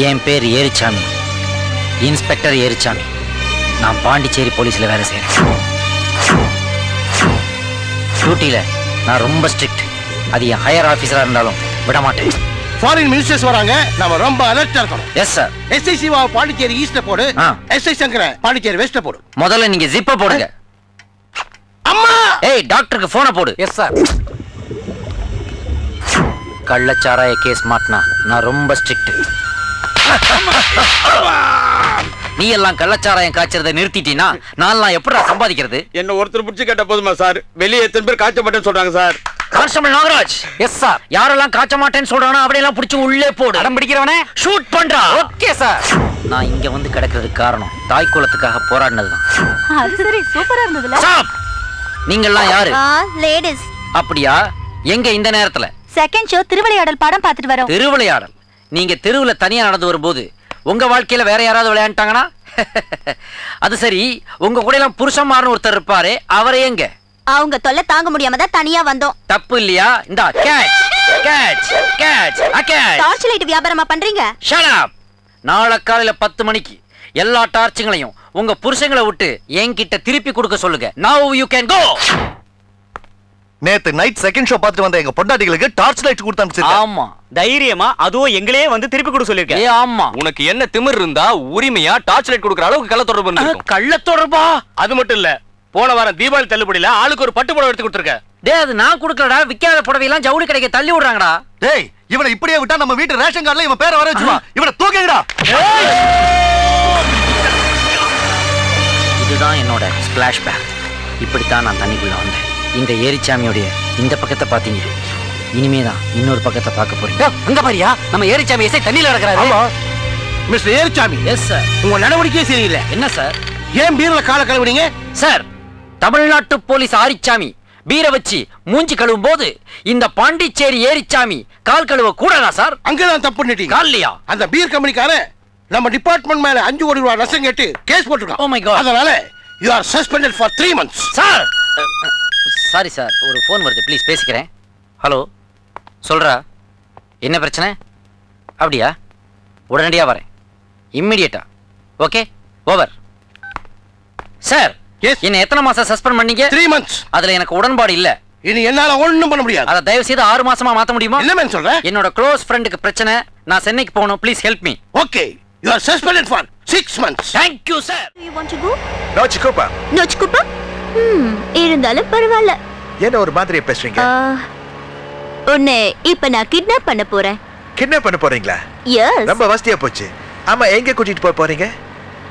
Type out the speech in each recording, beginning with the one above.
என் பேர் ஏரிச்சாமி, இன்ஸ்பெக்டர் ஏரிச்சாமி. நான் பாண்டிச்சேரி போலீஸ்ல வேலை செய்யறேன். டியூட்டியில நான் ரொம்ப ஸ்ட்ரிக்ட். அது என் ஹையர் ஆபீசரா இருந்தாலும் விட மாட்டேன். ஃபாரின் மினிஸ்டர்ஸ் வராங்க, நாம ரொம்ப அலர்ட்டா இருக்கணும். Yes sir. SI Siva Pondicherry ஈஸ்ட்ல போடு, எஸ்ஐ சங்கர பாண்டிச்சேரி வெஸ்ட்ல போடு. முதல்ல நீங்க ஜிப்ப போடுங்க. அம்மா, ஏய் டாக்டருக்கு போனை போடு. Yes sir. கள்ளச்சாராய கேஸ் மாட்டினா நான் ரொம்ப ஸ்ட்ரிக்ட். நீ எல்லாம் கள்ளச்சாராயம் காய்ச்சறதை நிறுத்திட்டீனா நான் எப்படா சம்பாதிக்கிறது? என்ன ஒருத்தர் பிடிச்சு கேட்ட போதுமா சார்? வெளியே எத்தனை பேர் காய்ச்ச மாட்டேன்னு சொல்றாங்க sir. Constable Nagaraj. Yes sir. யாரெல்லாம் காய்ச்ச மாட்டேன்னு சொல்றானோ அப்படியெல்லாம் பிடிச்சு உள்ளே போடு. அடம் பிடிக்கிறவனே ஷூட் பண்றா. Okay sir. நான் இங்க வந்து கிடக்கிறதுக்கு காரணம் தாய் குலத்துக்காக போராடினதுதான். அது சரி, சூப்பரா இருந்ததுல. ஸ்டாப். நீங்கெல்லாம் யாரு? லேடிஸ். அப்படியா? எங்க இந்த நேரத்துல? செகண்ட் ஷோ திருவிளையாடல் படம் பார்த்துட்டு வரோம். திருவிளையாடல்? நீங்க தெருவுல தனியா நடந்து வரும்போது உங்க வாழ்க்கையில வேற யாராவது விளையாண்டாங்கன்னா? அது சரி, உங்க கூட எல்லாம் புருஷன்மார்னு ஒருத்தர் இருப்பாரு, அவரே எங்க? அவங்க தொல்லை தாங்க முடியாம தான் தனியா வந்தோம். தப்பு இல்லையா? இந்த catch catch catch catch. Torch light வியாபாரமா பண்றீங்க? Shut up. நாளை காலையில 10 மணிக்கு எல்லா டார்ச்சுங்களையும் உங்க புருஷங்களை விட்டு என்கிட்ட திருப்பி கொடுக்க சொல்லுங்க. Now you can go. நேத்து நைட் செகண்ட் ஷோ பார்த்துட்டு வந்த எங்க பொண்டாட்டிகளுக்கு டார்ச் லைட் கொடுத்து அனுப்பிச்சிருக்கேன். ஆமா, தைரியமா அதுவும் எங்களே வந்து திருப்பி கொடுக்க சொல்லிருக்கேன். ஏ ஆமா. உனக்கு என்ன திமிர் இருந்தா உரிமையா டார்ச் லைட் கொடுக்குற அளவுக்கு கள்ள தொடர்பு இருந்திருக்கும். கள்ள தொடர்பா? அது மட்டும் இல்ல, போன வாரம் தீபாவளி தள்ளுபடியில ஆளுக்கு ஒரு பட்டு புடவை எடுத்து கொடுத்துருக்க. டேய், அது நான் கொடுக்கலடா. விக்காத புடவையெல்லாம் ஜவுளி கடைக்கு தள்ளி விடுறாங்கடா. டேய், இவனை இப்படியே விட்டா நம்ம வீட்டு ரேஷன் கார்டுல இவன் பேரை வர வச்சுவா. இவனை தூக்கிடா. இதுதான் என்னோட ஸ்பிளாஷ் பேக். இப்படித்தான் நான் தண்ணிக்குள்ள வந்தேன். இந்த ஏரிச்சாமியோடைய இந்த பக்கத்தை பாத்தீங்க, இனிமேதான் இன்னொரு பக்கத்தை பார்க்க போறீங்க. அங்க பாரியா, நம்ம ஏரிச்சாமி எஸ்ஐ தண்ணியில நடக்கிறாரு. ஆமா மிஸ்டர் ஏரிச்சாமி. Yes sir. உங்க நடவடிக்கையே சரியில்லை. என்ன சார்? ஏன் பீர்ல கால கழுவுறீங்க? சார், தமிழ்நாட்டு போலீஸ் ஆரிச்சாமி பீரை வச்சு மூஞ்சி கழுவும் போது இந்த பாண்டிச்சேரி ஏரிச்சாமி கால் கழுவ கூடாதா சார்? அங்கதான் தப்பு பண்ணிட்டீங்க. கால்லையா? அந்த பீர் கம்பெனிக்காரன் நம்ம டிபார்ட்மெண்ட் மேல 5 கோடி ரூபாய் நஷ்டம் கேட்டு கேஸ் போட்டுருக்கான். Oh my God. அதனால you are suspended for 3 months. Sir, sorry sir, ஒரு ஃபோன் வருது, ப்ளீஸ் பேசிக்கிறேன். ஹலோ, சொல்றா, என்ன பிரச்சனை? அப்படியா? உடனடியா வரேன், இம்மிடியேட்டா. Okay, over. சார், என்ன எத்தனை மாசம் சஸ்பெண்ட் பண்ணீங்க? 3 months. அதுல எனக்கு உடன்பாடு இல்ல. இனி என்னால ஒண்ணும் பண்ண முடியாது. அத தயவு செய்து 6 மாசமா மாத்த முடியுமா? என்ன மேன் சொல்ற? என்னோட க்ளோஸ் ஃப்ரெண்டுக்கு பிரச்சனை, நான் சென்னைக்கு போகணும், please help me. Okay, you are suspended for 6 months. Thank you sir. You want to go? No சிக்குப்பா. No chikupa? இருந்தாலும் பரவாயில்ல. என்ன ஒரு மாதிரி பேசுறீங்க? உன்னை இப்ப நான் கிட்னாப் பண்ண போறேன். கிட்னாப் பண்ண போறீங்களா? எஸ். ரொம்ப வசதியா போச்சு. ஆமா, எங்க கூட்டிட்டு போறீங்க?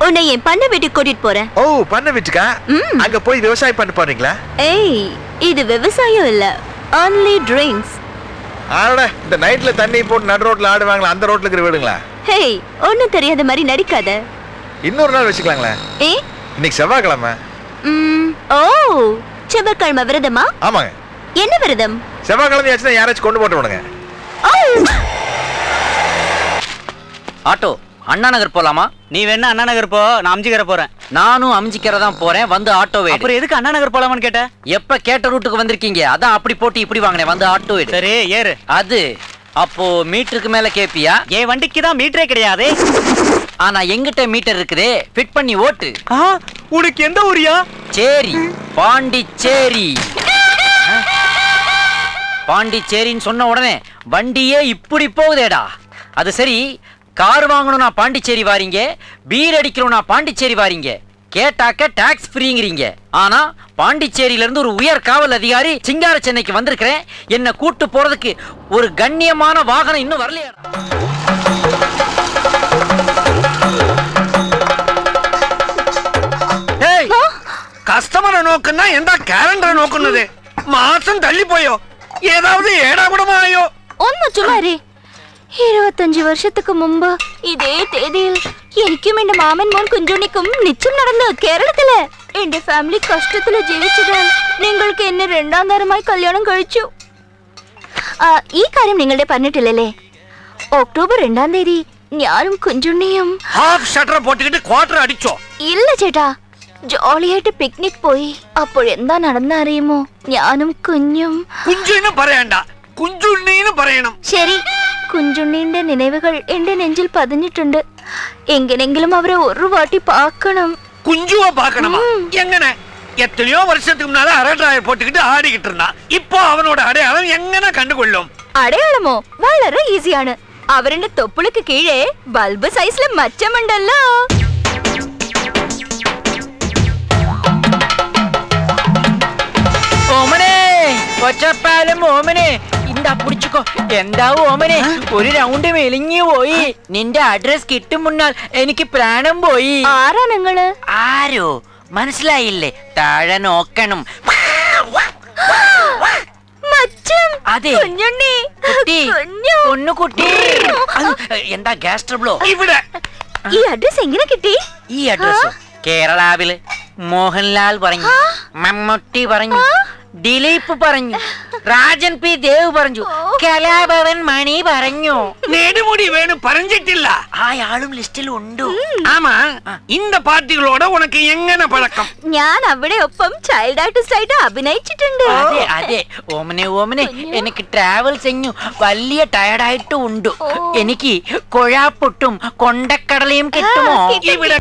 உன்னை என் பண்ணை வீட்டுக்கு கூட்டிட்டு போறேன். ஓ, பண்ணை வீட்டுக்கா? அங்க போய் விவசாயம் பண்ண போறீங்களா? ஏய், இது விவசாயம் இல்ல, only drinks. ஆடா, இந்த நைட்ல தண்ணி போட்டு நடு ரோட்ல ஆடுவாங்களா, அந்த ரோட்ல இருக்கிற வீடுங்களா? ஹேய், ஒண்ணும் தெரியாத மாதிரி நடிக்காத. இன்னொரு நாள் வச்சுக்கலாங்களா? இன்னைக்கு செவ்வாய்க்கிழமை. ஓ, செவ்வாய்க்கிழமை விரதமா? ஆமாங்க. என்ன விரதம்? செவ்வாய்க்கிழமை ஆச்சுன்னா யாராச்சும் கொண்டு போட்டு விடுங்க. ஆட்டோ, அண்ணா நகர் போலாமா? நீ வேணா அண்ணா நகர் போ, நான் அம்ஜிக்கரை போறேன். நானும் அம்ஜிக்கரை போறேன், வந்து ஆட்டோ வேடு. அப்புறம் எதுக்கு அண்ணா நகர் போலாமான்னு கேட்ட? எப்ப கேட்ட ரூட்டுக்கு வந்திருக்கீங்க, அதான் அப்படி போட்டு இப்படி வாங்கினேன், வந்து ஆட்டோ வேடு. சரி ஏறு. அது அப்போ மீட்டருக்கு மேல கேப்பியா? என் வண்டிக்கு தான் மீட்டரே கிடையாது. ஆனா எங்கிட்ட மீட்டர் இருக்குதே, ஃபிட் பண்ணி ஓட்டு. உனக்கு எந்த ஊரியா? சேரி, பாண்டிச்சேரி. பாண்டிச்சேரின்னு சொன்ன உடனே வண்டியே இப்படி போகுதேடா. அது சரி, கார் வாங்கணும்னா பாண்டிச்சேரி வாரீங்க, பீர் அடிக்கணும்னா பாண்டிச்சேரி வாரீங்க, கேட்டாக்க டாக்ஸ் ஃப்ரீங்கிறீங்க. ஆனா பாண்டிச்சேரியில இருந்து ஒரு உயர் காவல் அதிகாரி சிங்கார சென்னைக்கு வந்திருக்கிறேன், என்ன கூட்டு போறதுக்கு ஒரு கண்ணியமான வாகனம் இன்னும் வரலையா? கஸ்டமரை நோக்குன்னா எந்த கேலண்டரை நோக்குனது? மாசம் தள்ளி போயோ, ஏதாவது ஏடா கூடமா ஆயோ? ஒன்னு சும்மாரி. 25 வருஷத்துக்கு முன்பு இதே தேதியில் എനിക്കും എന്റെ മാമൻ മോൻ കുഞ്ചുണ്ണിക്കും നിശ്ചയം നടന്നു കേരളത്തില്. എന്റെ ഫാമിലി കഷ്ടത്തില് ജീവിച്ചതാൽ നിങ്ങൾക്ക് എന്നെ രണ്ടാം തരമായി കല്യാണം കഴിച്ചു. ഈ കാര്യം നിങ്ങളുടെ പറഞ്ഞിട്ടില്ലല്ലേ? ഒക്ടോബർ 2-ാം തീയതി ഞാനും കുഞ്ചുണ്ണിയും ഹാഫ് ഷട്ടർ പോട്ടിട്ട് ക്വാർട്ടർ അടിച്ചോ? ഇല്ല ചേട്ടാ, ജോളിയായിട്ട് പിക്നിക് പോയി. അപ്പോഴെന്താ നടന്നറിയുമോ? ഞാനും കുഞ്ഞും. കുഞ്ചുണ്ണിന്ന് പറയണ്ട, കുഞ്ചുണ്ണിന്ന് പറയണം. ശരി, കുഞ്ചുണ്ണിന്റെ നിனைവുകൾ എന്റെ നെഞ്ചിൽ പതിഞ്ഞിട്ടുണ്ട്. എങ്ങനെങ്കിലും അവരെ ഒരു വാട്ടി പാക്കണം. குஞ்சுவ பாக்கணுமா? எங்கன? எத்தனையோ வருஷத்துக்கு முன்னால அரட்டாயர் போட்டுக்கிட்டு ஆடிக்கிட்டு இருந்தான். இப்போ அவனோட அடையாளம் எங்கன கண்டுகொள்ளும்? അടയാളമോ? വളരെ ഈസിയാണ്. അവരുടെ തൊപ്പിൾക്ക് കീഴേ ബൾബ് സൈസിലെ മച്ചമുണ്ടല്ലോ. ഓമനെ ഒച്ചപ്പാലും ഓമനെ എന്താ പിടിച്ചുക്കോ. എന്താവും ഓമനെ ഒരു റൗണ്ട് മെലിഞ്ഞു പോയി. നിന്റെ അഡ്രസ് കിട്ടും മുന്നാൽ എനിക്ക് പ്രാണം പോയി. ആരാ നിങ്ങള്? ആരോ മനസ്സിലായില്ലേ? താഴെ നോക്കണം. അതെ കുട്ടി, പൊന്നുകുട്ടി. എന്താ ഗ്യാസ് ട്രബിളോ? ഇവിടെ ഈ അഡ്രസ് എങ്ങനെ കിട്ടി? ഈ അഡ്രസ് കേരളാവില് മോഹൻലാൽ പറഞ്ഞു, മമ്മൂട്ടി പറഞ്ഞു, ദിലീപ് പറഞ്ഞു, രാജൻ പി ദേവ് പറഞ്ഞു, കലാഭവൻ മണി പറഞ്ഞു. நெடுமுடி வேணும் பறஞ்சிட்டில்ல? അയാളും ലിസ്റ്റിൽ ഉണ്ട്. ஆமா, இந்த പാർട്ടികളോட ഉനക്ക് എങ്ങനെ പഴക്കം? ഞാൻ അവിടെ ഒപ്പം ചൈൽഡ് ആർട്ടിസ്റ്റ് ആയിട്ട് അഭിനയിച്ചിട്ടുണ്ട്. അതെ അതെ ഓമനെ ഓമനെ എനിക്ക് ട്രാവൽ ചെയ്ഞ്ഞു വലിയ ടയർഡായിട്ട് ഉണ്ട്. എനിക്ക് കൊഴാപ്പൊട്ടും കൊണ്ടക്കടലയും കിട്ടുമോ? ഇവിടെ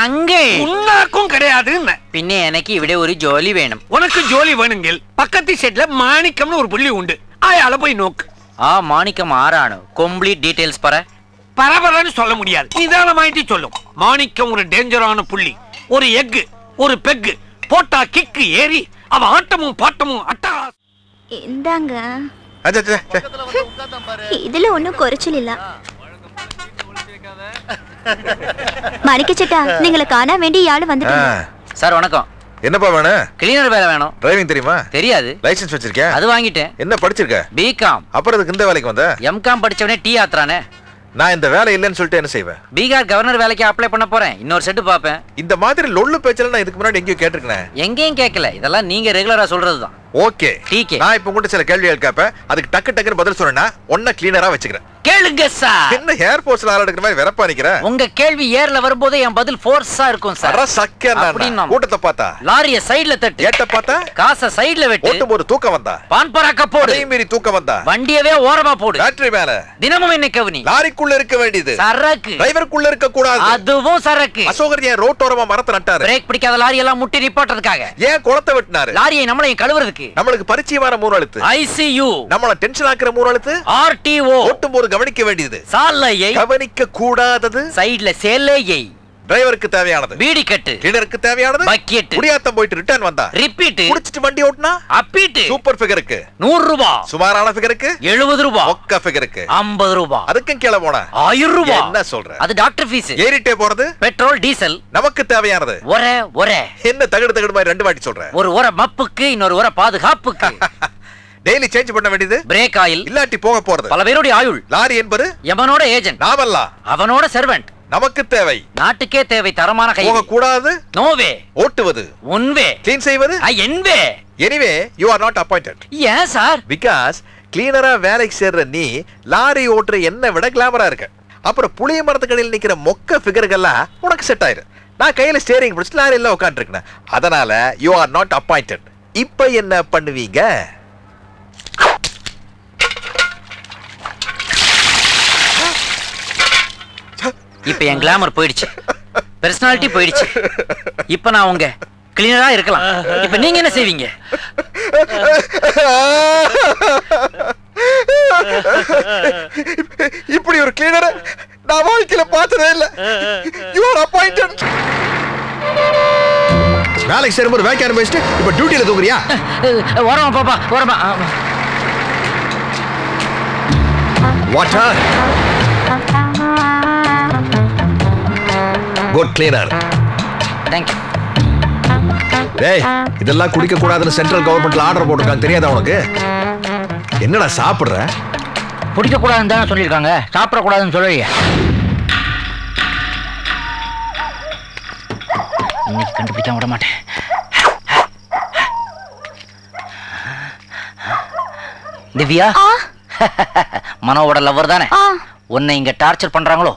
അങ്കിൾ ഉണ്ണാക്കും கிடையாது. പിന്നെ എനിക്ക് ഇവിടെ ഒരു ജോലി വേണം. உனக்கு ஜோலி வேணுங்கில் பக்கத்து செட்ல மாணிக்கம்னு ஒரு புள்ளி உண்டு. அயாள போய் நோக்கு. ആ മാണിക്കം ആരാണ്? കംപ്ലീറ്റ് ഡീറ്റെയിൽസ് പറ. பரபரன்னு சொல்ல முடியாது, நிதானமாயிட்டு சொல்லும். மாணிக்கம் ஒரு டேஞ்சரான புள்ளி. ஒரு எக் ஒரு பெக் போட்டா கிக் ஏறி அவ ஆட்டமும் பாட்டமும் அட்டகாசம். എന്താങ്ക ഇതില് ഒന്നും കുറച്ചില്ല. മണിക്കച്ചേട്ടാ, നിങ്ങളെ കാണാൻ വേണ്ടി ഇയാള് വന്നിട്ടുണ്ട്. சார் வணக்கம். என்னப்பா வேணும்? கிளீனர் வேலை வேணும். டிரைவிங் தெரியுமா? தெரியாது. லைசென்ஸ் வச்சிருக்கியா? அது வாங்கிட்டேன். என்ன படிச்சிருக்க? பிகாம். அப்புறம் இதுக்கு இந்த வேலைக்கு வந்த? எம்காம் படிச்சவனே டீ ஆத்துறானே. நான் இந்த வேலை இல்லைன்னு சொல்லிட்டு என்ன செய்வேன்? பீகார் கவர்னர் வேலைக்கு அப்ளை பண்ண போறேன். இன்னொரு செட்டு பாப்பேன். இந்த மாதிரி லொள்ளு பேச்சல நான் இதுக்கு முன்னாடி எங்கேயும் கேட்டிருக்கேன். எங்கேயும் கேட்கல. இதெல்லாம் நீங்க ரெகுலரா சொல்றதுதான். Okay decay. நான் இப்ப உங்ககிட்ட சில கேள்விகள் கேட்பேன். அதுக்கு டக்கு டக்குன்னு பதில் சொன்னா ஒன்ன கிளீனரா வச்சுக்கிறேன். கேளுங்க சார். என்ன ஏர்போர்ட்ஸ்ல ஆள் எடுக்கிற மாதிரி வெறப்பா நிக்கிற? உங்க கேள்வி ஏர்ல வரும்போது என் பதில் ஃபோர்ஸா இருக்கும் சார். அற சக்கேன்னா கூட்டத்தை பார்த்தா, லாரிய சைடுல தட்டு, ஏட்ட பார்த்தா, காச சைடுல வெட்டு, ஓட்டும்போது தூக்கம் வந்தா, பான் பராக்க போடு, அதே மீறி தூக்கம் வந்தா, வண்டியவே ஓரமா போடு, பேட்டரி மேல தினமும் என்ன கவனி. லாரிக்குள்ள இருக்க வேண்டியது சரக்கு, டிரைவருக்குள்ள இருக்க கூடாது. அதுவும் சரக்கு. அசோகர் ஏன் ரோட்டோரமா மரத்தை நட்டாரு? பிரேக் பிடிக்காத லாரி எல்லாம் முட்டி நிப்பாட்டுறதுக்காக. ஏன் குளத்தை வெட்டினாரு? லாரியை நம்மளையும் கழுவுறதுக்கு. நம்மளுக்கு பரிச்சயமான மூணு எழுத்து ஐசியூ. நம்மள டென்ஷன் ஆக்குற மூணு எழுத்து ஆர்டிஓ. ஓட்டும்போது கவனிக்க வேண்டியது சாலையை கவனிக்க கூடாதது சைடுல சேலையை. டிரைவருக்கு தேவையானது பீடி கட்டு, கிளீனருக்கு தேவையானது பக்கெட், குடியாத்தம் போயிட்டு ரிட்டர்ன் வந்தா ரிப்பீட், குடிச்சிட்டு வண்டி ஓட்டுனா அப்பீட். சூப்பர் ஃபிகருக்கு 100 ரூபாய், சுமாரான ஃபிகருக்கு 70 ரூபாய், ஒக்க ஃபிகருக்கு 50 ரூபாய், அதுக்கும் கீழ போனா 1000 ரூபாய். என்ன சொல்ற? அது டாக்டர் ஃபீஸ். ஏறிட்டே போறது பெட்ரோல் டீசல். நமக்கு தேவையானது ஒரே என்ன தகடு தகடு மாதிரி ரெண்டு வாட்டி சொல்ற? ஒரு மப்புக்கு, இன்னொரு பாதுகாப்புக்கு. டெய்லி சேஞ்ச் பண்ண வேண்டியது பிரேக் ஆயில். இல்லாட்டி போக போறது பல பேருடைய ஆயுள். லாரி என்பது எவனோட ஏஜென்ட், நாமல்ல அவனோட சர்வெண்ட். நமக்கு தேவை, நாட்டுக்கே தேவை தரமான கை. போக கூடாது, நோவே. ஓட்டுவது ஒன்வே, க்ளீன் செய்வது envoy. Anyway you are not appointed. ஏன் சார்? பிகாஸ் கிளீனரா வேலைக்கு சேர்ற நீ லாரி ஓட்டுற என்ன விட கிளாமரா இருக்க. அப்புறம் புளிய மரத்துக்கடியில் நிக்கிற மொக்க ஃபிகர்கள்லாம் உனக்கு செட் ஆயிரு. நான் கையில ஸ்டேரிங் பிடிச்சி லாரியில உட்காந்துருக்கேன். அதனால யூ ஆர் நாட் அப்பாயிண்டட். இப்ப என்ன பண்ணுவீங்க? இப்ப என் கிளாமர் போயிடுச்சு, பெர்சனாலிட்டி போயிடுச்சு. இப்ப நான் உங்க கிளீனரா இருக்கலாம். இப்ப நீங்க என்ன செய்வீங்க? இப்படி ஒரு கிளீனரை நான் வாழ்க்கையில பார்த்ததே இல்ல. You are appointed. வேலைக்கு சேரும்போது வேலைக்கு ஆரம்பிச்சுட்டு இப்ப டியூட்டியில தூங்குறியா? ஓரமா பாப்பா, ஓரமா. Water good cleaner. Thank you. டேய், இதெல்லாம் குடிக்க கூடாதுன்னு சென்ட்ரல் கவர்மெண்ட்ல ஆர்டர் போட்டிருக்காங்க, தெரியாதா உனக்கு? என்னடா சாப்பிடுற? குடிக்க கூடாதுன்னு தானே சொல்லியிருக்காங்க, சாப்பிட கூடாதுன்னு சொல்லலையே. இன்னைக்கு கண்டுபிடிக்காம விட மாட்டேன். திவ்யா, மனோவோட லவ்வர் தானே? உன்னை இங்க டார்ச்சர் பண்றாங்களோ?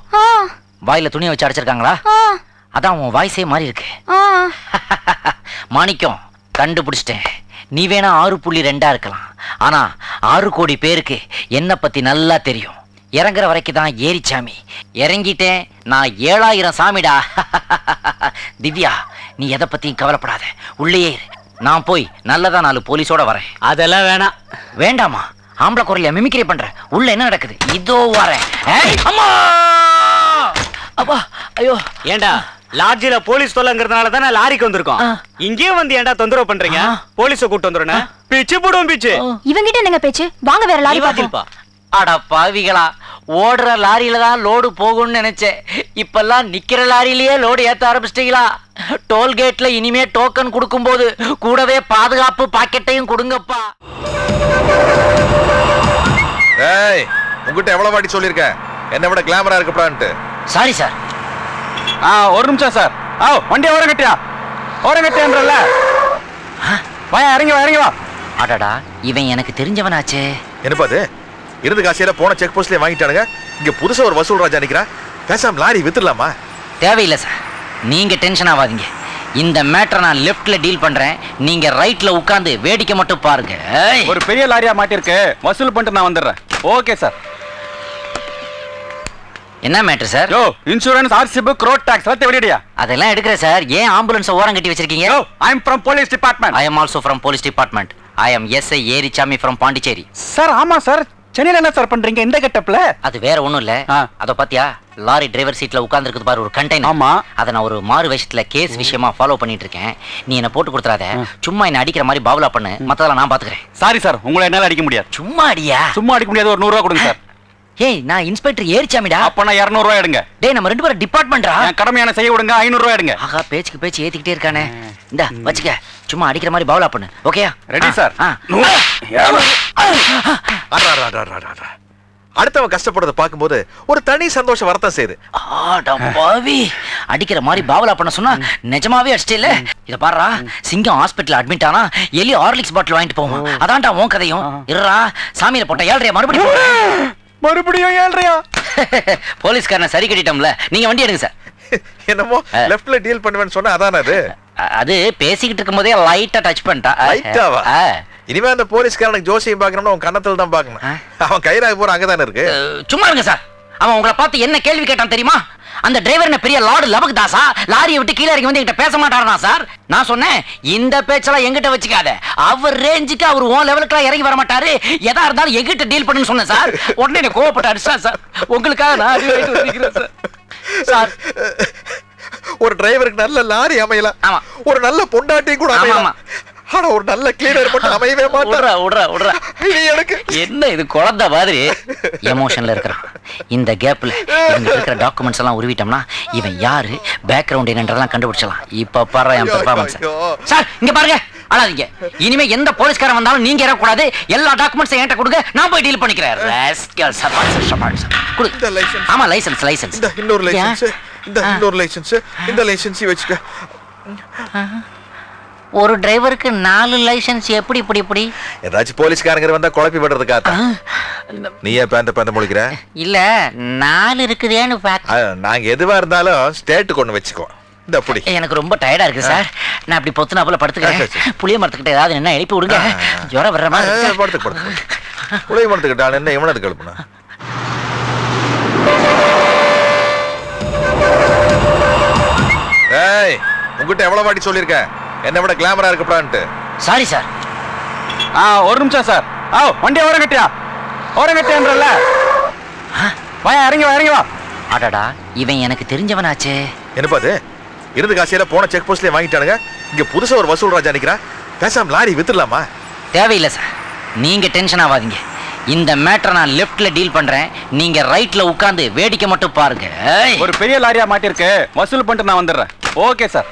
வாயில துணியை வச்சு அடைச்சிருக்காங்களா? அதான் உன் வாய்ஸே மாறி இருக்கு. மாணிக்கம், கண்டுபிடிச்சிட்டேன். நீ வேணா 6.2 இருக்கலாம், ஆனா 6 கோடி பேருக்கு என்ன பத்தி நல்லா தெரியும். இறங்குற வரைக்கும் தான் ஏரிச்சாமி, இறங்கிட்டேன் நான் 7000 சாமிடா. திவ்யா, நீ எதை பத்தியும் கவலைப்படாத, உள்ளேயே இரு. நான் போய் நல்லதா 4 போலீஸோட வரேன். அதெல்லாம் வேணாம். வேண்டாமா? ஆம்பளை குரல்ல மிமிக்ரி பண்ற, உள்ள என்ன நடக்குது? இதோ வரேன். அம்மா, அப்பா, ஐயோ. ஏண்டா லாட்ஜில போலீஸ் தொல்லைங்கிறதுனால தானே லாரிக்கு வந்திருக்கோம். இங்கேயும் வந்து ஏன்டா தொந்தரவு பண்றீங்க? போலீஸ கூட்டு வந்துருனே. பிச்சு போடுவோம் பிச்சு. இவங்கிட்ட என்னங்க பேச்சு? வாங்க வேற லாரி பாப்போம். அட பாவிகளா, ஓடுற லாரியில தான் லோடு போகும்னு நினைச்சேன். இப்பெல்லாம் நிக்கிற லாரியிலேயே லோடு ஏத்த ஆரம்பிச்சிட்டீங்களா? டோல்கேட்ல இனிமே டோக்கன் கொடுக்கும் போது கூடவே பாதுகாப்பு பாக்கெட்டையும் கொடுங்கப்பா. ஏய், உங்ககிட்ட எவ்வளவு வாட்டி சொல்லிருக்கேன் என்ன விட கிளாமரா இருக்கப்பான்ட்டு. Sorry sir. ஒரு நிமிஷம் சார். வண்டி ஓரம் கட்டியான்றல. வா, இறங்கி வா, இறங்கி வா. அடடா, இவன் எனக்கு தெரிஞ்சவனாச்சே. என்னப்பா அது? இருந்து காசியில போன செக் போஸ்ட்லயே வாங்கிட்டானுங்க. இங்க புதுசா ஒரு வசூல் ராஜா நிக்கிறான். பேசாம லாரி வித்துடலாமா? தேவையில்லை சார், நீங்க டென்ஷன் ஆகாதீங்க. இந்த மேட்டரை நான் லெஃப்ட்ல டீல் பண்றேன், நீங்க ரைட்ல உட்கார்ந்து வேடிக்கை மட்டும் பாருங்க. ஒரு பெரிய லாரியா மாட்டிருக்கு, வசூல் பண்ணிட்டு நான் வந்துடுறேன். Okay sir. என்ன matter sir? Insurance, RC book, road tax எல்லாம் வெளியிடியா? அதெல்லாம் எடுக்கிறேன் சார். ஏன் ஆம்புலன்ஸ் ஓரம் கட்டி வச்சிருக்கீங்க? I am from police department. I am also from police department. I am SI Erichami from Pondicherry. Sir ஆமா சார், சென்னையில என்ன சார் பண்றீங்க இந்த கெட்டப்ல? அது வேற ஒண்ணும் இல்ல. அத பாத்தியா, லாரி டிரைவர் சீட்ல உட்கார்ந்து இருக்குது பாரு ஒரு கண்டெய்னர். ஆமா, அத நான் ஒரு மாறு விஷயத்துல கேஸ் விஷயமா ஃபாலோ பண்ணிட்டு இருக்கேன். நீ என்ன போட்டு கொடுத்துறாத, சும்மா என்ன அடிக்கிற மாதிரி பாவலா பண்ணு, மத்ததெல்லாம் நான் பாத்துக்கிறேன். சாரி சார், உங்களை என்னால அடிக்க முடியாது. சும்மா அடியா? சும்மா அடிக்க முடியாது. ஒரு 100 ரூபாய் கொடுங்க சார். ஏய், நான் இன்ஸ்பெக்டர் ஏரிச்சாமிடா. அப்ப நான் 200 ரூபாய் எடுங்க. டேய், நம்ம 2 பேரும் டிபார்ட்மெண்ட்ரா. என் கடமையான செய்ய விடுங்க. 500 ரூபாய் எடுங்க. ஆகா, பேச்சுக்கு பேச்சு ஏத்திக்கிட்டே இருக்கானே. இந்தா வச்சுக்க, சும்மா அடிக்கிற மாதிரி பாவலா பண்ணு. ஓகேயா? Ready sir. அடுத்தவன் கஷ்டப்படுறத பாக்கும்போது ஒரு தனி சந்தோஷம் வரத்தான் செய்யுது. பாவி, அடிக்கிற மாதிரி பாவலா பண்ண சொன்னா நிஜமாவே அடிச்சிட்டே. இத பாருடா, சிங்கம் ஹாஸ்பிட்டல் அட்மிட் ஆனா எலி ஹார்லிக்ஸ் பாட்டில் வாங்கிட்டு போவோம். அதான்டா உன் கதையும். இருடா, சாமியில போட்ட 7.5 மறுபடியும் 7.5. போலீஸ்காரனை சரி கட்டிட்டோம்ல, நீங்க வண்டி எடுங்க சார். என்னமோ லெஃப்ட்ல டீல் பண்ணுவேன்னு சொன்னா அதானே அது? அது பேசிக்கிட்டு இருக்கும் போதே லைட்டா டச் பண்ணிட்டா. லைட்டாவா? இனிமே அந்த போலீஸ்காரனுக்கு ஜோசியம் பாக்கணும்னா உன் கண்ணத்துல தான் பாக்கணும். அவன் கைராக போற அங்கதானே இருக்கு. சும்மா இருங்க சார். அவன் உங்களை பார்த்து என்ன கேள்வி கேட்டான் தெரியுமா? அந்த டிரைவர் என்ன பெரிய லார்டு லபக் தாசா, லாரியை விட்டு கீழே இறங்கி வந்து என்கிட்ட பேச மாட்டாரா சார்? நான் சொன்னேன், இந்த பேச்செல்லாம் எங்கிட்ட வச்சுக்காத, அவர் ரேஞ்சுக்கு அவர் ஓன் லெவலுக்குலாம் இறங்கி வர மாட்டாரு, எதா இருந்தாலும் எங்கிட்ட டீல் பண்ணுன்னு சொன்னேன் சார். உடனே என்ன கோவப்பட்டு அடிச்சா சார். உங்களுக்காக நான் சார், ஒரு டிரைவருக்கு நல்ல லாரி அமையலாம், ஆமா, ஒரு நல்ல பொண்டாட்டியும் கூட அமையலாம், ஆனா ஒரு நல்ல கிளீனர் மட்டும் அமையவே மாட்டாரா? எனக்கு என்ன இது குழந்தை மாதிரி எமோஷன்ல இருக்கிறான். இந்த கேப்ல இவங்க இருக்கிற டாக்குமெண்ட்ஸ் எல்லாம் உருவிட்டோம்னா இவன் யாரு, பேக்ரவுண்ட் என்னன்றதெல்லாம் கண்டுபிடிச்சலாம். இப்ப பாரு என் பெர்ஃபார்மன்ஸ். சார் இங்க பாருங்க, அழாதீங்க. இனிமே எந்த போலீஸ்காரன் வந்தாலும் நீங்க ஏறக்கூடாது. எல்லா டாக்குமெண்ட்ஸையும் என்கிட்ட கொடுங்க, நான் போய் டீல் பண்ணிக்கிறேன். ஆமா, லைசன்ஸ் லைசன்ஸ். இந்த இன்னொரு லைசன்ஸ், இந்த இன்னொரு லைசன்ஸ், இந்த லைசன்ஸ் வச்சுக்க. ஒரு டிரைவருக்கு 4 லைசன்ஸ் எப்படி இப்படி இப்படி? ஏதாச்சும் போலீஸ்காரங்க வந்தா குழப்பி விடுறதுக்காக. நீ ஏன் பேந்த முழிக்கிற? இல்ல 4 இருக்குதேன்னு பாக்க. நாங்க எதுவா இருந்தாலும் ஸ்டேட்டுக்கு ஒண்ணு வச்சுக்கோ. இந்த அப்படி எனக்கு ரொம்ப டயர்டா இருக்கு சார், நான் அப்படி பொத்துனாப்புல படுத்துக்கிறேன். புளிய மரத்துக்கிட்ட ஏதாவது என்ன எழுப்பி விடுங்க, ஜுரம் வர்ற மாதிரி. படுத்து புளிய மரத்துக்கிட்ட என்ன இவனது கழுப்புனா? ஏய், உங்ககிட்ட எவ்வளவு வாட்டி சொல்லிருக்கேன் என்ன விட கிளாமரா இருக்கப்பான்ட்டு. Sorry sir. ஒரு நிமிஷம் சார். வண்டி ஓரம் கட்டியான்றல. வா, இறங்கி வா, இறங்கி வா. அடடா, இவன் எனக்கு தெரிஞ்சவனாச்சே. என்னப்பா அது? இருந்து காசியில போன செக் போஸ்ட்லயே வாங்கிட்டானுங்க. இங்க புதுசா ஒரு வசூல் ராஜா நிக்கிறான். பேசாம லாரி வித்துடலாமா? தேவையில்லை சார், நீங்க டென்ஷன் ஆகாதீங்க. இந்த மேட்டரை நான் லெஃப்ட்ல டீல் பண்றேன், நீங்க ரைட்ல உட்கார்ந்து வேடிக்கை மட்டும் பாருங்க. ஒரு பெரிய லாரியா மாட்டிருக்கு, வசூல் பண்ணிட்டு நான் வந்துடுறேன். Okay sir.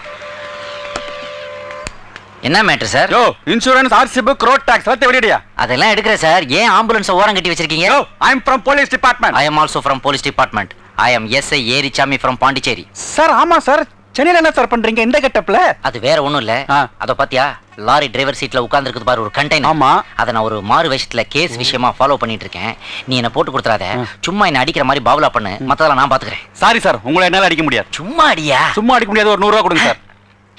என்ன matter sir? Insurance, RC book, road tax எல்லாம் வெளியிடியா? அதெல்லாம் எடுக்கிறேன் சார். ஏன் ஆம்புலன்ஸ் ஓரம் கட்டி வச்சிருக்கீங்க? I am from police department. I am also from police department. I am SI Erichami from Pondicherry. Sir ஆமா சார், சென்னையில என்ன சார் பண்றீங்க இந்த கெட்டப்ல? அது வேற ஒண்ணும் இல்ல. அத பாத்தியா, லாரி டிரைவர் சீட்ல உட்கார்ந்து இருக்குது பாரு ஒரு கண்டெய்னர். ஆமா, அத நான் ஒரு மாறு விஷயத்துல கேஸ் விஷயமா ஃபாலோ பண்ணிட்டு இருக்கேன். நீ என்ன போட்டு கொடுத்துறாத, சும்மா என்ன அடிக்கிற மாதிரி பாவலா பண்ணு, மத்ததெல்லாம் நான் பாத்துக்கிறேன். சாரி சார், உங்களை என்னால அடிக்க முடியாது. சும்மா அடியா? சும்மா அடிக்க முடியாது. ஒரு 100 ரூபாய் கொடுங்க சார்.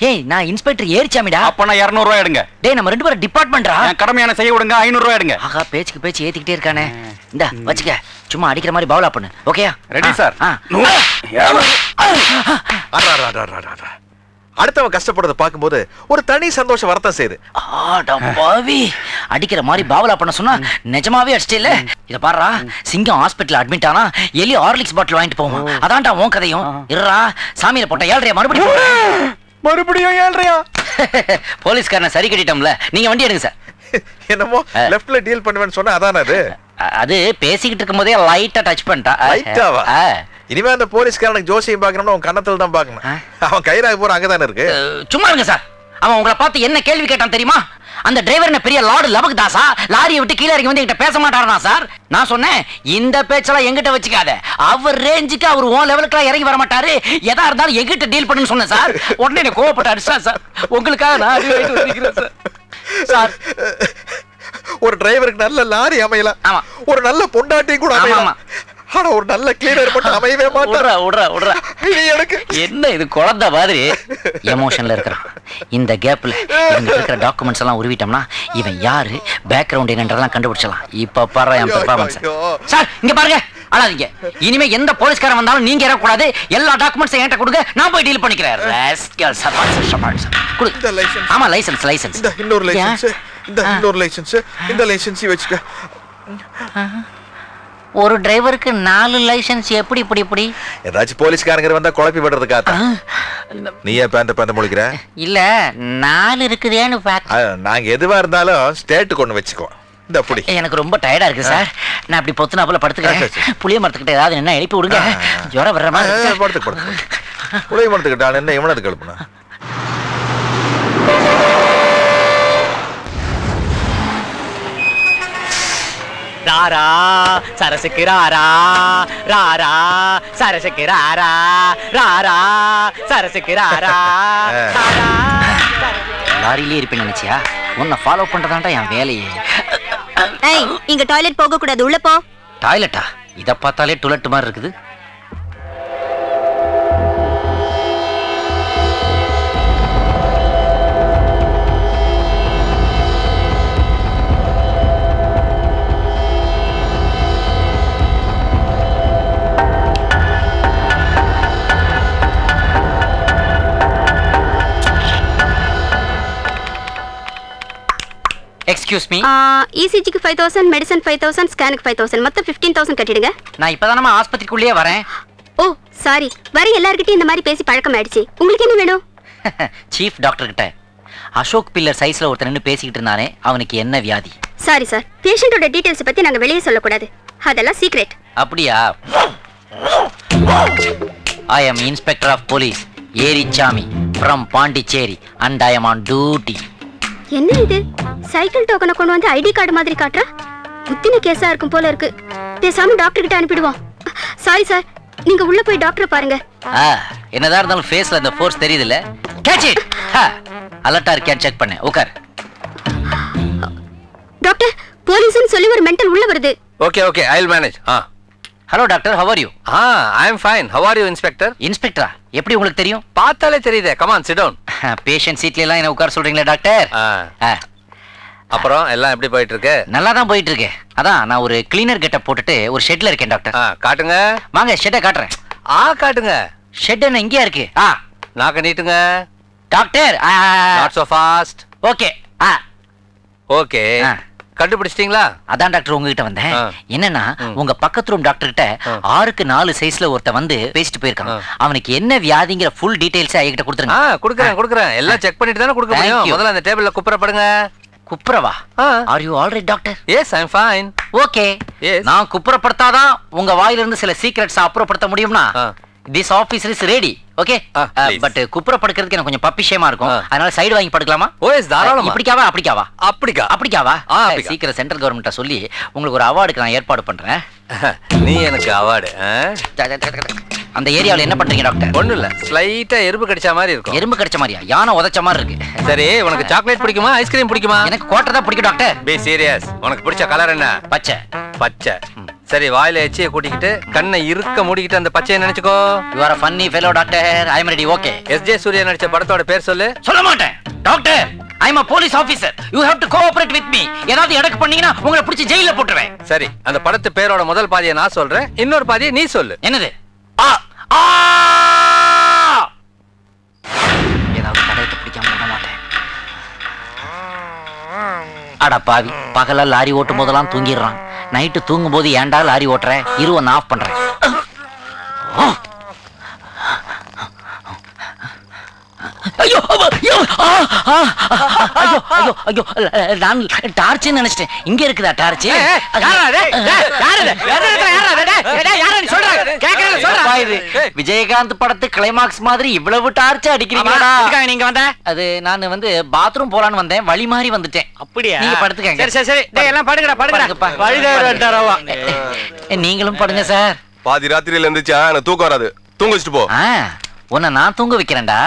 ஏய் நான் இன்ஸ்பெக்டர் ஏறிச்சாமிடா. அப்ப நான் 200 ரூபாய் எடுங்க. டேய் நம்ம ரெண்டு பேரும் டிபார்ட்மெண்ட்ரா. என் கடமையான செய்ய விடுங்க. 500 ரூபாய் எடுங்க. ஆகா பேச்சுக்கு பேச்சு ஏத்திக்கிட்டே இருக்கானே. இந்தா வச்சுக்க. சும்மா அடிக்கிற மாதிரி பவுலா பண்ணு. ஓகேயா? Ready sir. அடுத்தவன் கஷ்டப்படுறத பாக்கும்போது ஒரு தனி சந்தோஷம் வரத்தான் செய்யுது. பாவி அடிக்கிற மாதிரி பாவலா பண்ண சொன்னா நிஜமாவே அடிச்சிட்டே. இத பாருடா, சிங்கம் ஹாஸ்பிட்டல் அட்மிட் ஆனா எலி ஹார்லிக்ஸ் பாட்டில் வாங்கிட்டு போவோம். அதான்டா உன் கதையும். இருடா சாமியில போட்ட 7.5 மறுபடியும் 7.5. போலீஸ்காரனை சரி கட்டிட்டோம்ல, நீங்க வண்டி எடுங்க சார். என்னமோ லெஃப்ட்ல டீல் பண்ணுவேன்னு சொன்னா அதானே அது? அது பேசிக்கிட்டு இருக்கும் போதே லைட்டா டச் பண்ணிட்டா. லைட்டாவா? இனிமே அந்த போலீஸ்காரனுக்கு ஜோசியம் பாக்கணும்னா உன் கண்ணத்துல தான் பாக்கணும். அவன் கைராக போற அங்கதானே இருக்கு. சும்மா இருங்க சார். அவன் உங்களை பார்த்து என்ன கேள்வி கேட்டான் தெரியுமா? அந்த டிரைவர் என்ன பெரிய லார்டு லபக் தாசா, லாரியை விட்டு கீழே இறங்கி வந்து என்கிட்ட பேச மாட்டாரா சார்? நான் சொன்னேன் இந்த பேச்செல்லாம் எங்கிட்ட வச்சுக்காத, அவர் ரேஞ்சுக்கு அவர் ஓன் லெவலுக்குலாம் இறங்கி வர மாட்டாரு, எதா இருந்தாலும் எங்கிட்ட டீல் பண்ணுன்னு சொன்னேன் சார். உடனே என்ன கோவப்பட்டு அடிச்சா சார். உங்களுக்காக நான் அடி வாங்கிட்டு வந்திருக்கிறேன் சார். சார் ஒரு டிரைவருக்கு நல்ல லாரி அமையலாம், ஆமா, ஒரு நல்ல பொண்டாட்டியும் கூட அமையலாம், ஆனா ஒரு நல்ல கிளீனர் மட்டும் அமையவே மாட்டாரா? எனக்கு என்ன இது குழந்தை மாதிரி எமோஷன்ல இருக்கிறான். இந்த கேப்ல இவங்க இருக்கிற டாக்குமெண்ட்ஸ் எல்லாம் உருவிட்டோம்னா இவன் யாரு, பேக்ரவுண்ட் என்னன்றதெல்லாம் கண்டுபிடிச்சலாம். இப்ப பாரு என் பெர்ஃபார்மன்ஸ். சார் இங்க பாருங்க, அழாதீங்க. இனிமே எந்த போலீஸ்காரன் வந்தாலும் நீங்க ஏறக்கூடாது. எல்லா டாக்குமெண்ட்ஸையும் என்கிட்ட கொடுங்க, நான் போய் டீல் பண்ணிக்கிறேன். ஆமா லைசன்ஸ் லைசன்ஸ். இந்த இன்னொரு லைசன்ஸ், இந்த இன்னொரு லைசன்ஸ், இந்த லைசன்ஸ் வச்சுக்க. ஒரு டிரைவருக்கு 4 லைசன்ஸ் எப்படி இப்படி இப்படி? ஏதாச்சும் போலீஸ்காரங்க வந்தா குழப்பி விடுறதுக்காக. நீ ஏன் பேந்த முழிக்கிற? இல்ல 4 இருக்குதேன்னு நாங்க எதுவா இருந்தாலும் ஸ்டேட்டுக்கு ஒண்ணு வச்சுக்கோ. இந்த அப்படி எனக்கு ரொம்ப டயர்டா இருக்கு சார். நான் அப்படி பொத்துனாப்புல படுத்துக்கிறேன். புளிய மரத்துக்கிட்ட ஏதாவது என்ன எழுப்பி விடுங்க. ஜுரம் வர்ற மாதிரி படுத்து. புளிய மரத்துக்கிட்ட என்ன இவனது கழுப்புனா? ராரா சரசுக்கு ராரா, ராரா சரசுக்கு ராரா, ராரா சரசுக்கு ராரா. லாரியிலே இருப்பேன் நினைச்சியா? உன்னை ஃபாலோ பண்றதாண்டா என் வேலையே. ஏய் இங்க டாய்லெட் போக கூடாது, உள்ள போ. டாய்லெட்டா? இத பார்த்தாலே டுலெட் மாதிரி இருக்குது. Excuse me. இசிஜிக்கு 5000, மெடிசன் 5000, ஸ்கேனுக்கு 5000, மொத்தம் 15000 கட்டிடுங்க. நான் இப்பதானமா ஆஸ்பத்திரிக்குள்ளேயே வரேன். ஓ சாரி, வர எல்லார்கிட்டயும் இந்த மாதிரி பேசி பழக்கம் ஆயிடுச்சு. உங்களுக்கு என்ன வேணும்? சீஃப் டாக்டர் கிட்ட அசோக் பில்லர் சைஸ்ல ஒருத்தர் நின்னு பேசிக்கிட்டு இருந்தானே, அவனுக்கு என்ன வியாதி? சாரி சார், பேஷண்டோட டீடைல்ஸ் பத்தி நாங்க வெளியே சொல்லக்கூடாது, அதெல்லாம் சீக்ரெட். அப்படியா? I am Inspector of Police Erichami from Pondicherry and I am on duty. என்ன இது, சைக்கிள் டோக்கனை கொண்டு வந்து ஐடி கார்டு மாதிரி காட்டுறா? புத்தின கேஸா இருக்கும் போல இருக்கு. பேசாம டாக்டர் கிட்ட அனுப்பிடுவோம். சாரி சார், நீங்க உள்ள போய் டாக்டர் பாருங்க. என்னதான் இருந்தாலும் ஃபேஸ்ல அந்த ஃபோர்ஸ் தெரியுதுல்ல. Catch it. அலர்ட்டா இருக்கியான்னு செக் பண்ணு. உட்கார். டாக்டர், போலீஸ்னு சொல்லி ஒரு மென்டல் உள்ள வருது. Okay okay, I will manage. Hello doctor, how are you? I am fine. how are you inspector? இன்ஸ்பெக்டரா? எப்படி உங்களுக்கு தெரியும்? பார்த்தாலே தெரியுதே. Come on sit down. Patient சீட்ல எல்லாம் என்ன உட்கார சொல்றீங்களா டாக்டர்? அப்புறம் எல்லாம் எப்படி போயிட்டு இருக்கு? நல்லா தான் போயிட்டு இருக்கு. அதான் நான் ஒரு கிளீனர் கெட்ட போட்டுட்டு ஒரு ஷெட்ல இருக்கேன் டாக்டர். காட்டுங்க. வாங்க ஷெட்டை காட்டுறேன். காட்டுங்க. ஷெட் என்ன இங்கேயா இருக்கு? நாக்க நீட்டுங்க doctor. Not so fast. Okay okay, கண்டுபிடிச்சிட்டீங்களா? அதான் டாக்டர் உங்ககிட்ட வந்தேன். என்னன்னா உங்க பக்கத்து ரூம் டாக்டர் கிட்ட 6க்கு 4 சைஸ்ல ஒருத்த வந்து பேசிட்டு போயிருக்கான். அவனுக்கு என்ன வியாதிங்கிற ஃபுல் டீடைல்ஸ் என்கிட்ட கொடுத்துருங்க. குடுக்குறேன். எல்லாம் செக் பண்ணிட்டு தானே கொடுக்க முடியும். முதல்ல அந்த டேபிள்ல குப்புறப்படுங்க. குப்புறவா? Are you alright doctor? Yes, I am fine. Okay, நான் குப்புறப்படுத்தாதான் உங்க வாயில இருந்து சில சீக்ரெட்ஸ் அப்புறப்படுத்த முடியும்னா this officer is ready. Okay, but குப்புற படுக்கிறதுக்கு எனக்கு கொஞ்சம் பப்பிஷேமா இருக்கும். அதனால சைடு வாங்கி படுக்கலாமா? ஓஎஸ் தாராளமா. இப்படிக்காவா அப்படிக்காவா? அப்படிக்காவா? சீக்கிரம் சென்ட்ரல் கவர்மெண்ட்ட சொல்லி உங்களுக்கு ஒரு அவார்டுக்கு நான் ஏற்பாடு பண்றேன். நீ எனக்கு அவார்டு? அந்த ஏரியாவில் என்ன பண்றீங்க டாக்டர்? ஒண்ணும் இல்ல, ஸ்லைட்டா எறும்பு கடிச்ச மாதிரி இருக்கும். எறும்பு கடிச்ச மாதிரியா? யானை உதைச்ச மாதிரி இருக்கு. சரி, உனக்கு சாக்லேட் பிடிக்குமா ஐஸ்கிரீம் பிடிக்குமா? எனக்கு கோட்டை தான் பிடிக்கும் டாக்டர். B serious. உனக்கு பிடிச்ச கலர் என்ன? பச்சை. பச்சை. சரி வாயில எச்சியை கூட்டிக்கிட்டு கண்ணை இருக்க மூடிக்கிட்டு அந்த பச்சையை நினைச்சுக்கோ. You are a funny fellow doctor. I am ready. Okay. SJ Suriya நடிச்ச படத்தோட பேர் சொல்லு. சொல்ல மாட்டேன் doctor. I am a police officer. You have to cooperate with me. ஏதாவது எனக்கு பண்ணீங்கன்னா உங்களை பிடிச்சி ஜெயில போட்டுருவேன். சரி அந்த படத்து பேரோட முதல் பாதியை நான் சொல்றேன், இன்னொரு பாதியை நீ சொல்லு. என்னது? ஆ ஆ ஏதாவது தடயத்தை பிடிக்காம விட மாட்டேன். அட பாவி, பகல லாரி ஓட்டும் போதெல்லாம் தூங்கிடுறான். நைட்டு தூங்கும் போது ஏன்டா லாரி ஓட்டுறேன்? இரு ஒன்னு ஆஃப் பண்றேன். ஐயோ ஐயோ ஐயோ ஐயோ ஐயோ நான் டார்ச் நினைச்சிட்டேன். இங்க இருக்குதா டார்ச்? விஜயகாந்த் படத்து கிளைமாக்ஸ் மாதிரி இவ்வளவு டார்ச் அடிக்கிறீங்களா? நீங்க வந்த அது நான் வந்து பாத்ரூம் போலான்னு வந்தேன், வழி மாறி வந்துட்டேன். அப்படியா? நீங்க படுத்துக்கங்க. சரி சரி சரி, டேய் எல்லாம் படுங்கடா படுங்கப்பா. நீங்களும் படுங்க சார். பாதி ராத்திரியில இருந்துச்சா எனக்கு தூக்கம் வராது. தூங்க வச்சுட்டு போ. உன்னை நான் தூங்க வைக்கிறேன்டா.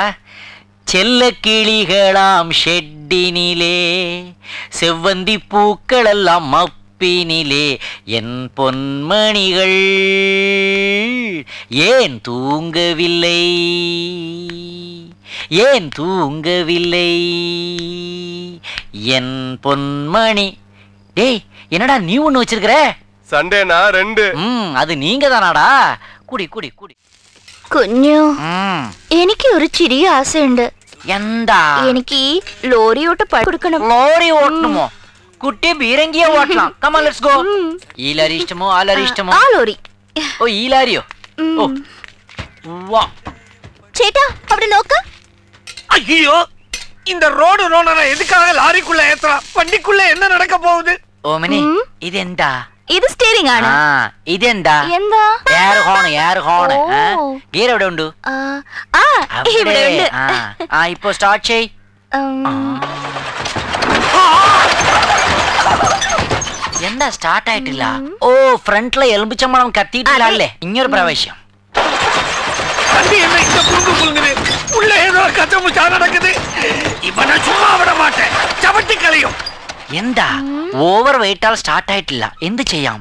செல்ல கிளிகளாம் ஷெட்டினிலே செவ்வந்தி பூக்கள் எல்லாம் மப்பினிலே என் பொன்மணிகள் ஏன் தூங்கவில்லை, ஏன் தூங்கவில்லை என் பொன்மணி. டேய் என்னடா நீ ஒண்ணு வச்சிருக்கிற? சண்டேனா 2. அது நீங்க தானாடா? குடி குடி குடி. കുഞ്ഞു എനിക്ക് ഒരു ചെറിയ ആശയുണ്ട്. എന്താ? എനിക്ക് ലോറി ഓട്ട് കൊടുക്കണം. ലോറി ഓട്ടണമോ? കുട്ടി ബീരങ്കിയെ ഓട്ടണം. Come on, let's go. ഈ ലാരി ഇഷ്ടമോ ആ ലാരി ഇഷ്ടമോ? ആ ലോറി. ഓ ഈ ലാരിയോ? ഓ വാ. ചേട്ടാ അവിടെ നോക്ക്. ஐயோ இந்த ரோடு ரோலரை எதுக்காக லாரிக்குள்ள ஏத்துறான்? வண்டிக்குள்ள என்ன நடக்க போகுது? ഓമനെ ഇതെന്താ? ഇത് സ്റ്റിയറിംഗ് ആണ്. ഇതെന്താ? എന്താ? Air horn. ഗിയർ എവിടെ ഉണ്ട്? ഇവിടെ ഉണ്ട്. ഇപ്പോ സ്റ്റാർട്ട് ചെയ്. എന്താ സ്റ്റാർട്ട് ആയിട്ടില്ല? ഓ ഫ്രണ്ടിലെ എലുമ്പിച്ചമ്പളം കത്തിയിട്ടില്ല അല്ലേ? ഇങ്ങൊരു പ്രാവശ്യം. வண்டி என்ன இந்த புழுங்கு புழுங்குது? உள்ள ஏதோ கச்சமுச்சா நடக்குது. இவனை சும்மா விட மாட்டேன், சவட்டி கலையும். എന്താ ഓവർ വെയിറ്റാൽ സ്റ്റാർട്ട് ആയിട്ടില്ല, എന്ത് ചെയ്യാം?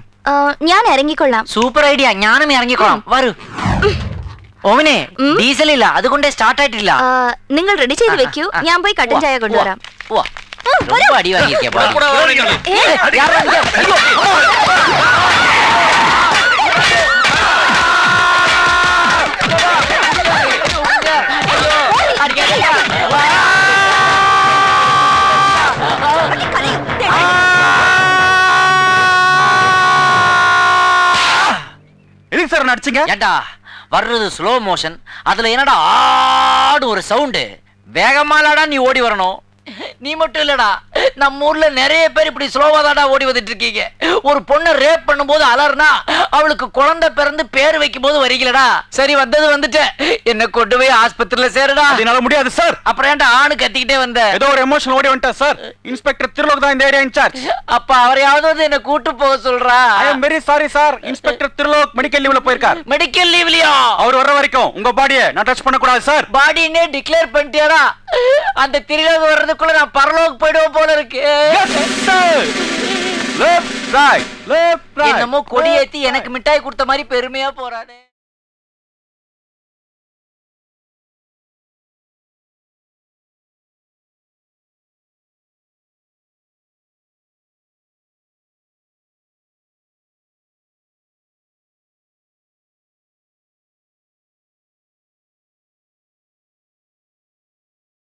ഞാൻ ഇറങ്ങിക്കൊള്ളാം. സൂപ്പർ ഐഡിയ, ഞാനും ഇറങ്ങിക്കൊള്ളാം. വരൂ. ഓമനെ ഡീസൽ ഇല്ല, അതുകൊണ്ടേ സ്റ്റാർട്ട് ആയിട്ടില്ല. നിങ്ങൾ റെഡി ചെയ്ത് വെക്കൂ, ഞാൻ പോയി കട്ടൻ ചായ കൊണ്ടുവരാം. അടി വാങ്ങിയിരിക്കാം. எதுக்கு சார் நடிச்சீங்க? ஏண்டா வர்றது ஸ்லோ மோஷன், அதுல என்னடா ஆடு ஒரு சவுண்டு. வேகமாலாடா நீ ஓடி வரணும். நீ மட்டும் இல்லடா, நம்ம ஊர்ல நிறைய பேர் இப்படி ஸ்லோவா தாடா ஓடி வந்துட்டு இருக்கீங்க. ஒரு பொண்ணை ரேப் பண்ணும்போது அலர்னா அவளுக்கு குழந்தை பிறந்து பேர் வைக்கும் போது வரீங்களடா. சரி வந்தது வந்துட்டேன், என்ன கொண்டு போய் ஆஸ்பத்திரியில சேருடா. என்னால முடியாது சார். அப்புறம் ஏன்டா ஆணு கத்திக்கிட்டே வந்த? ஏதோ ஒரு எமோஷன் ஓடி வந்துட்டா சார். இன்ஸ்பெக்டர் திருலோக் தான் இந்த ஏரியா இன்சார்ஜ். அப்ப அவரையாவது வந்து என்ன கூட்டு போக சொல்றா. I am very sorry sir. Inspector Thirulok medical லீவ்ல போயிருக்கார். மெடிக்கல் லீவ்லயா? அவர் வர்ற வரைக்கும் உங்க பாடியை நான் டச் பண்ண கூடாது சார். பாடினே டிக்ளேர் பண்ணிட்டியாடா? அந்த திருலோக் வர்றதுக்குள்ள நான் பரலோக் போய்டுவோம் போல இருக்கு. Left right left right. என்னமோ கொடி ஏத்தி எனக்கு மிட்டாய் கொடுத்த மாதிரி பெருமையா போறானே.